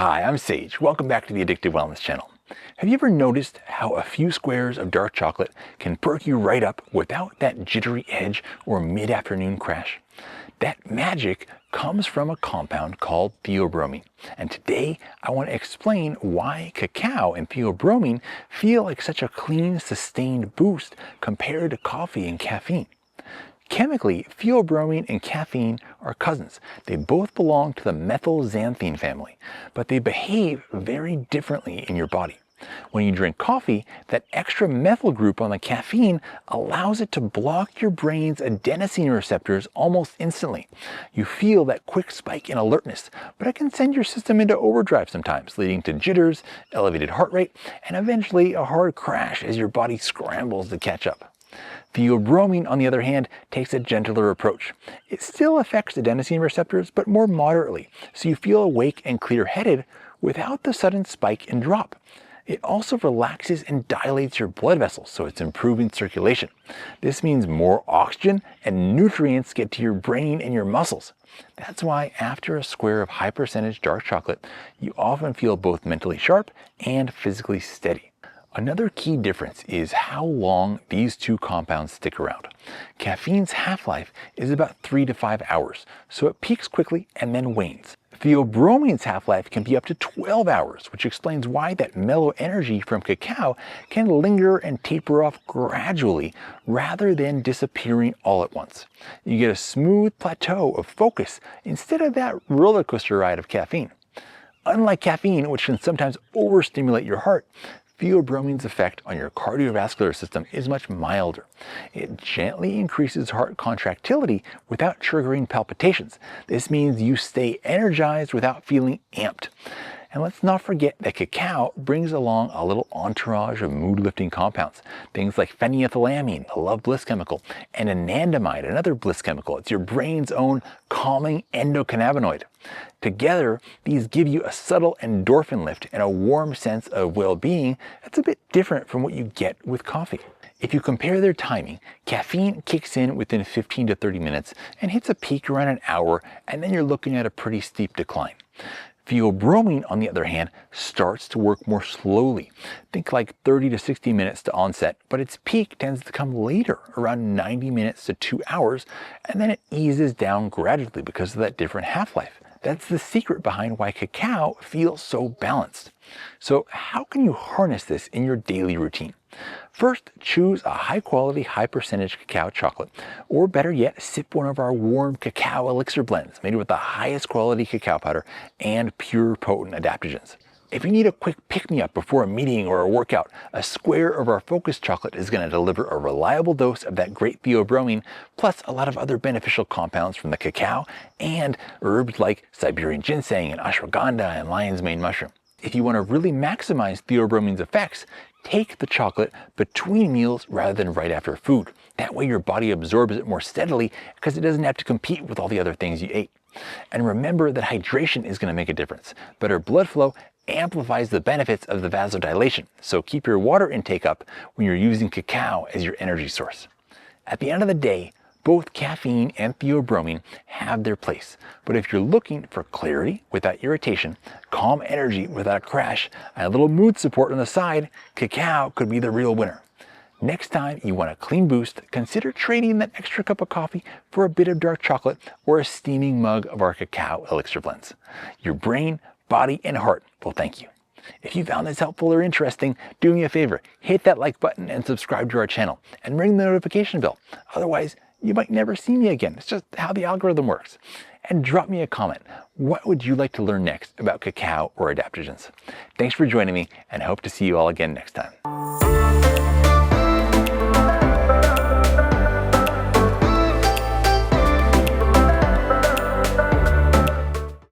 Hi, I'm Sage. Welcome back to the Addictive Wellness channel. Have you ever noticed how a few squares of dark chocolate can perk you right up without that jittery edge or mid-afternoon crash? That magic comes from a compound called theobromine. And today I want to explain why cacao and theobromine feel like such a clean, sustained boost compared to coffee and caffeine. Chemically, theobromine and caffeine are cousins. They both belong to the methylxanthine family, but they behave very differently in your body. When you drink coffee, that extra methyl group on the caffeine allows it to block your brain's adenosine receptors almost instantly. You feel that quick spike in alertness, but it can send your system into overdrive sometimes, leading to jitters, elevated heart rate, and eventually a hard crash as your body scrambles to catch up. Theobromine, on the other hand, takes a gentler approach. It still affects adenosine receptors, but more moderately, so you feel awake and clear-headed without the sudden spike and drop. It also relaxes and dilates your blood vessels, so it's improving circulation. This means more oxygen and nutrients get to your brain and your muscles. That's why after a square of high-percentage dark chocolate, you often feel both mentally sharp and physically steady. Another key difference is how long these two compounds stick around. Caffeine's half-life is about 3 to 5 hours, so it peaks quickly and then wanes. Theobromine's half-life can be up to 12 hours, which explains why that mellow energy from cacao can linger and taper off gradually rather than disappearing all at once. You get a smooth plateau of focus instead of that roller coaster ride of caffeine. Unlike caffeine, which can sometimes overstimulate your heart, theobromine's effect on your cardiovascular system is much milder. It gently increases heart contractility without triggering palpitations. This means you stay energized without feeling amped. And let's not forget that cacao brings along a little entourage of mood-lifting compounds. Things like phenylethylamine, the love bliss chemical, and anandamide, another bliss chemical. It's your brain's own calming endocannabinoid. Together, these give you a subtle endorphin lift and a warm sense of well-being that's a bit different from what you get with coffee. If you compare their timing, caffeine kicks in within 15 to 30 minutes and hits a peak around an hour, and then you're looking at a pretty steep decline. Theobromine, on the other hand, starts to work more slowly. Think like 30 to 60 minutes to onset, but its peak tends to come later, around 90 minutes to 2 hours, and then it eases down gradually because of that different half-life. That's the secret behind why cacao feels so balanced. So how can you harness this in your daily routine? First, choose a high-quality, high-percentage cacao chocolate, or better yet, sip one of our warm cacao elixir blends made with the highest quality cacao powder and pure potent adaptogens. If you need a quick pick-me-up before a meeting or a workout, a square of our focused chocolate is going to deliver a reliable dose of that great theobromine, plus a lot of other beneficial compounds from the cacao and herbs like Siberian ginseng and ashwagandha and lion's mane mushroom. If you want to really maximize theobromine's effects, take the chocolate between meals rather than right after food. That way your body absorbs it more steadily because it doesn't have to compete with all the other things you ate. And remember that hydration is going to make a difference. Better blood flow amplifies the benefits of the vasodilation, so keep your water intake up when you're using cacao as your energy source. At the end of the day, both caffeine and theobromine have their place, but if you're looking for clarity without irritation, calm energy without a crash, and a little mood support on the side, cacao could be the real winner. Next time you want a clean boost, consider trading that extra cup of coffee for a bit of dark chocolate or a steaming mug of our cacao elixir blends. Your brain, body, and heart will thank you. If you found this helpful or interesting, do me a favor, hit that like button and subscribe to our channel, and ring the notification bell. Otherwise, you might never see me again. It's just how the algorithm works. And drop me a comment. What would you like to learn next about cacao or adaptogens? Thanks for joining me, and I hope to see you all again next time.